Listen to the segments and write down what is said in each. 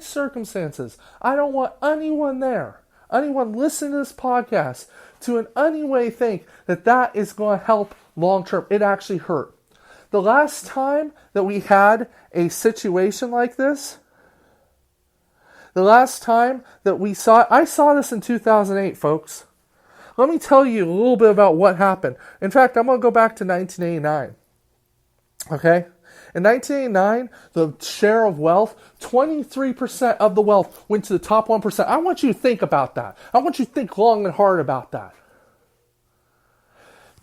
circumstances, I don't want anyone there, anyone listening to this podcast, to in any way think that that is going to help long term. It actually hurt. The last time that we had a situation like this, the last time that we saw it, I saw this in 2008, folks. Let me tell you a little bit about what happened. In fact, I'm going to go back to 1989. Okay? In 1989, the share of wealth, 23% of the wealth went to the top 1%. I want you to think about that. I want you to think long and hard about that.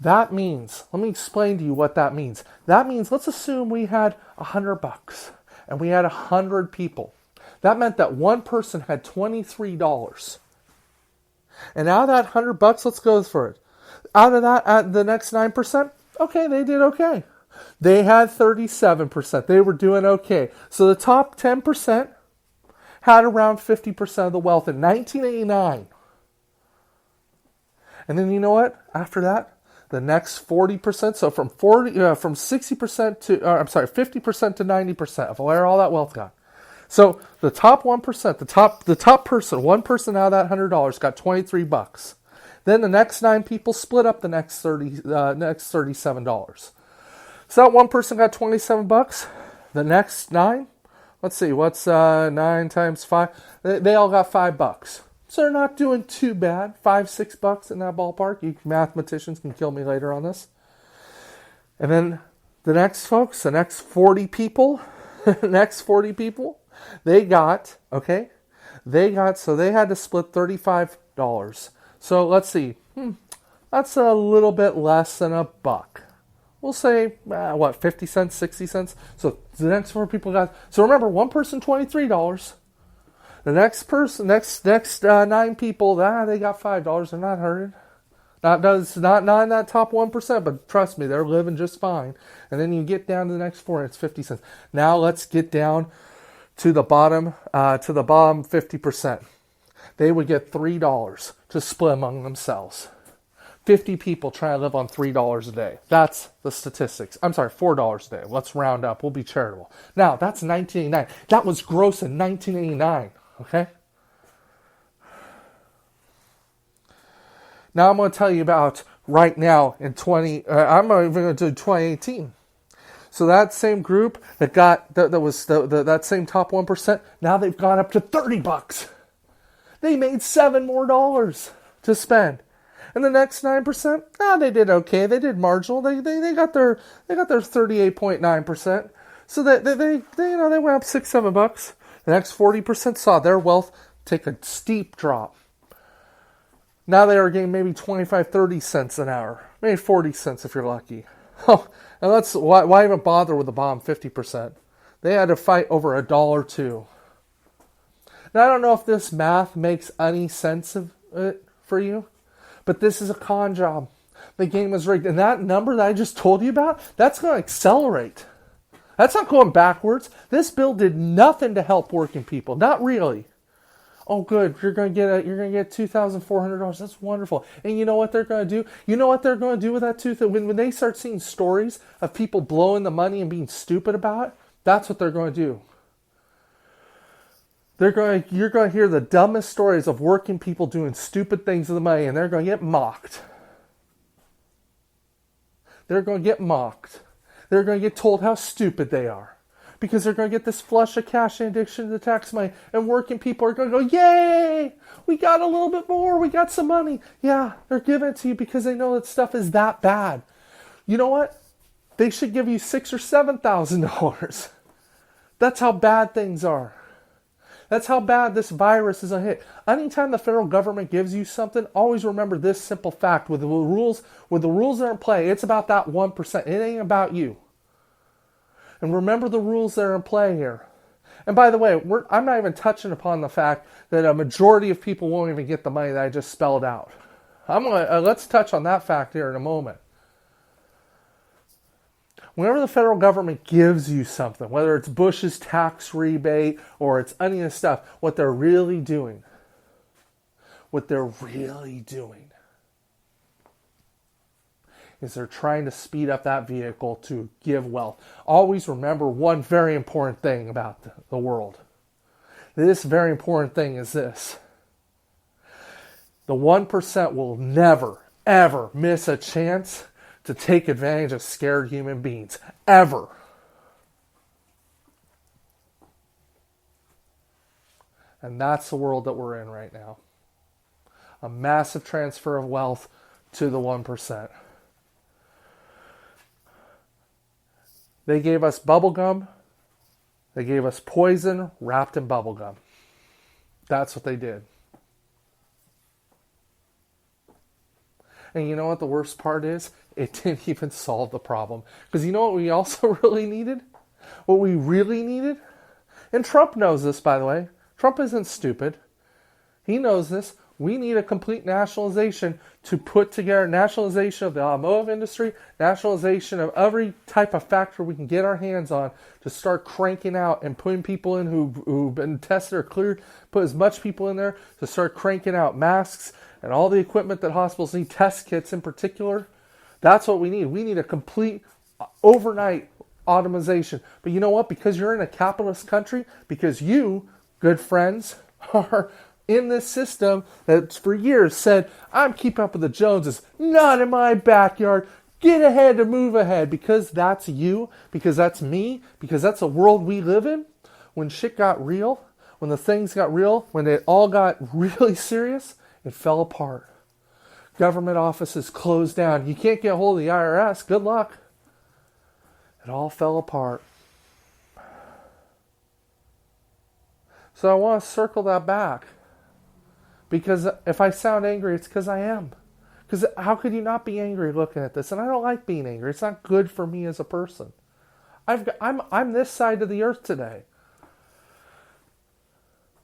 That means, let me explain to you what that means. That means, let's assume we had $100 and we had 100 people. That meant that one person had $23. And out of that $100, let's go for it. Out of that, at the next 9%, okay, they did okay. They had 37%. They were doing okay. So the top 10% had around 50% of the wealth in 1989. And then you know what? After that, the next 40%, so from 60% to, 50% to 90% of where all that wealth got. So the top 1%, the top person, one person out of that $100 got $23. Then the next 9 people split up the next $37. So that one person got $27. The next 9, let's see, what's 9 times 5? They all got $5. So they're not doing too bad. $5-6 in that ballpark. You mathematicians can kill me later on this. And then the next folks, the next 40 people, they got, so they had to split $35. So let's see, that's a little bit less than $1. We'll say, 50 cents, 60 cents? So the next 4 people got, so remember, one person, $23. The next person, next 9 people, they got $5. They're not hurting. Not in that top 1%, but trust me, they're living just fine. And then you get down to the next 4, and it's 50 cents. Now let's get down to the bottom 50%. They would get $3 to split among themselves. 50 people try to live on $3 a day. That's the statistics. I'm sorry, $4 a day. Let's round up. We'll be charitable. Now, that's 1989. That was gross in 1989. Okay? Now I'm going to tell you about right now in I'm even going to do 2018. So that same group that got, that same top 1%, now they've gone up to $30. They made $7 more to spend. And the next 9%, they did okay. They did marginal. They got their 38.9%. So they went up $6-7. The next 40% saw their wealth take a steep drop. Now they are getting maybe 25-30 cents an hour, maybe 40 cents if you're lucky. Oh, and why even bother with the bottom 50%? They had to fight over $1 Now I don't know if this math makes any sense of it for you. But this is a con job. The game is rigged. And that number that I just told you about, that's going to accelerate. That's not going backwards. This bill did nothing to help working people. Not really. Oh, good. You're going to get $2,400. That's wonderful. And you know what they're going to do? You know what they're going to do with that too? When they start seeing stories of people blowing the money and being stupid about it, that's what they're going to do. You're going to hear the dumbest stories of working people doing stupid things with the money, and they're going to get mocked. They're going to get mocked. They're going to get told how stupid they are. Because they're going to get this flush of cash in addition to the tax money, and working people are going to go, yay! We got a little bit more. We got some money. Yeah, they're giving it to you because they know that stuff is that bad. You know what? They should give you $6,000 or $7,000. That's how bad things are. That's how bad this virus is a hit. Anytime the federal government gives you something, always remember this simple fact. With the rules that are in play, it's about that 1%. It ain't about you. And remember the rules that are in play here. And by the way, I'm not even touching upon the fact that a majority of people won't even get the money that I just spelled out. Let's touch on that fact here in a moment. Whenever the federal government gives you something, whether it's Bush's tax rebate or it's any of this stuff, what they're really doing is they're trying to speed up that vehicle to give wealth. Always remember one very important thing about the world. This very important thing is this. The 1% will never, ever miss a chance to take advantage of scared human beings. Ever. And that's the world that we're in right now. A massive transfer of wealth to the 1%. They gave us bubblegum. They gave us poison wrapped in bubblegum. That's what they did. And you know what the worst part is? It didn't even solve the problem. Because you know what we also really needed? What we really needed? And Trump knows this, by the way. Trump isn't stupid. He knows this. We need a complete nationalization to put together nationalization of the automotive industry, nationalization of every type of factory we can get our hands on to start cranking out and putting people in who've been tested or cleared, put as much people in there to start cranking out masks and all the equipment that hospitals need, test kits in particular. That's what we need. We need a complete overnight automation. But you know what? Because you're in a capitalist country, because you, good friends, are in this system that for years said, I'm keeping up with the Joneses, not in my backyard, get ahead and move ahead, because that's you, because that's me, because that's the world we live in. When shit got real, when the things got real, when it all got really serious, it fell apart. Government offices closed down. You can't get a hold of the IRS. Good luck. It all fell apart. So I want to circle that back. Because if I sound angry, it's because I am. Because how could you not be angry looking at this? And I don't like being angry. It's not good for me as a person. I'm this side of the earth today.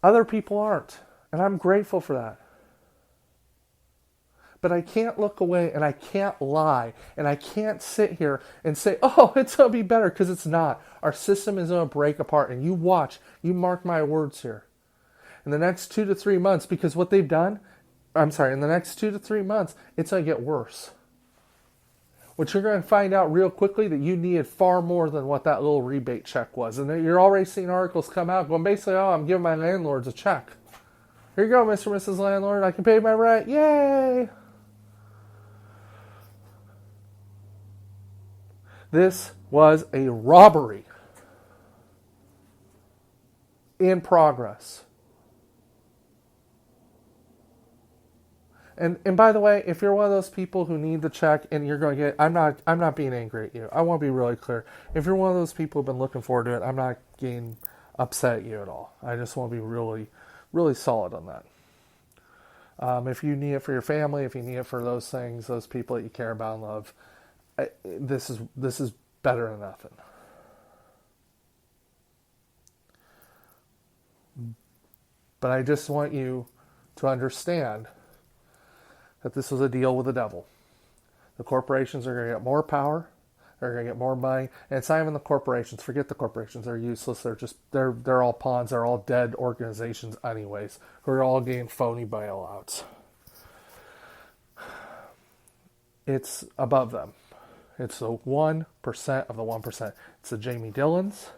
Other people aren't. And I'm grateful for that. But I can't look away and I can't lie. And I can't sit here and say, oh, it's going to be better, because it's not. Our system is going to break apart. And you watch. You mark my words here. In the next 2 to 3 months, because what they've done, in the next 2 to 3 months, it's going to get worse. What you're going to find out real quickly, that you needed far more than what that little rebate check was. And you're already seeing articles come out going basically, oh, I'm giving my landlords a check. Here you go, Mr. and Mrs. Landlord. I can pay my rent. Yay! This was a robbery in progress. And by the way, if you're one of those people who need the check and you're going to get, I'm not being angry at you. I want to be really clear. If you're one of those people who've been looking forward to it, I'm not getting upset at you at all. I just want to be really, really solid on that. If you need it for your family, if you need it for those things, those people that you care about and love, this is better than nothing. But I just want you to understand that this was a deal with the devil. The corporations are going to get more power. They're going to get more money. And it's not even the corporations. Forget the corporations. They're useless. They're all pawns. They're all dead organizations anyways, who are all getting phony bailouts. It's above them. It's the 1% of the 1%. It's the Jamie Dillons.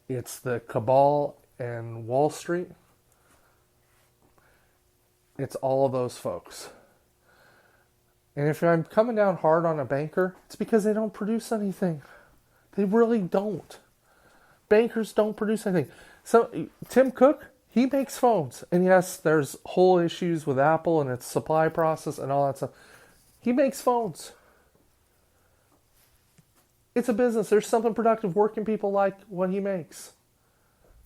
It's the cabal and Wall Street. It's all of those folks. And if I'm coming down hard on a banker, it's because they don't produce anything. They really don't. Bankers don't produce anything. So Tim Cook, he makes phones. And yes, there's whole issues with Apple and its supply process and all that stuff. He makes phones. It's a business. There's something productive. Working people like what he makes.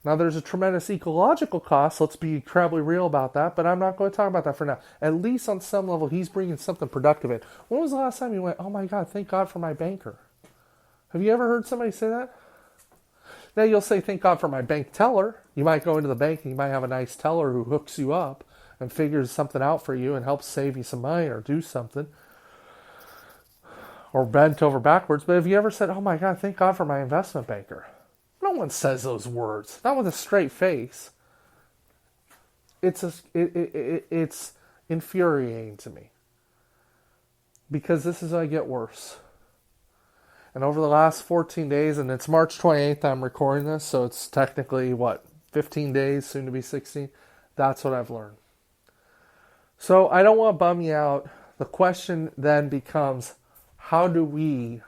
Now, there's a tremendous ecological cost. Let's be incredibly real about that, but I'm not going to talk about that for now. At least on some level, he's bringing something productive in. When was the last time you went, oh my God, thank God for my banker? Have you ever heard somebody say that? Now, you'll say, thank God for my bank teller. You might go into the bank and you might have a nice teller who hooks you up and figures something out for you and helps save you some money or do something. Or bent over backwards. But have you ever said, oh my God, thank God for my investment banker? No one says those words. Not with a straight face. It's infuriating to me. Because this is going to get worse. And over the last 14 days, and it's March 28th I'm recording this, so it's technically, 15 days, soon to be 16. That's what I've learned. So I don't want to bum you out. The question then becomes, how do we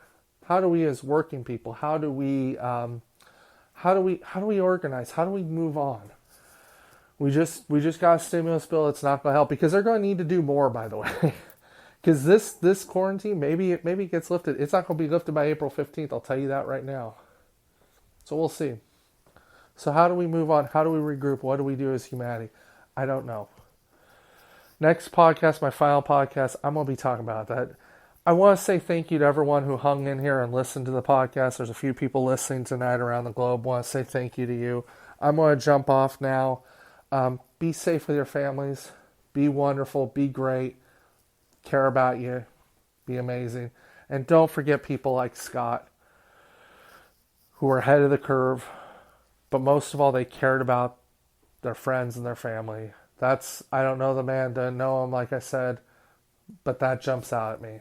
as working people, how do we organize? How do we move on? We just got a stimulus bill. It's not going to help, because they're going to need to do more, by the way. Because this quarantine, maybe it gets lifted. It's not going to be lifted by April 15th. I'll tell you that right now. So we'll see. So how do we move on? How do we regroup? What do we do as humanity? I don't know. Next podcast, my final podcast, I'm going to be talking about that. I want to say thank you to everyone who hung in here and listened to the podcast. There's a few people listening tonight around the globe. I want to say thank you to you. I'm going to jump off now. Be safe with your families. Be wonderful. Be great. Care about you. Be amazing. And don't forget people like Scott, who are ahead of the curve. But most of all, they cared about their friends and their family. I don't know the man, don't know him, like I said, but that jumps out at me.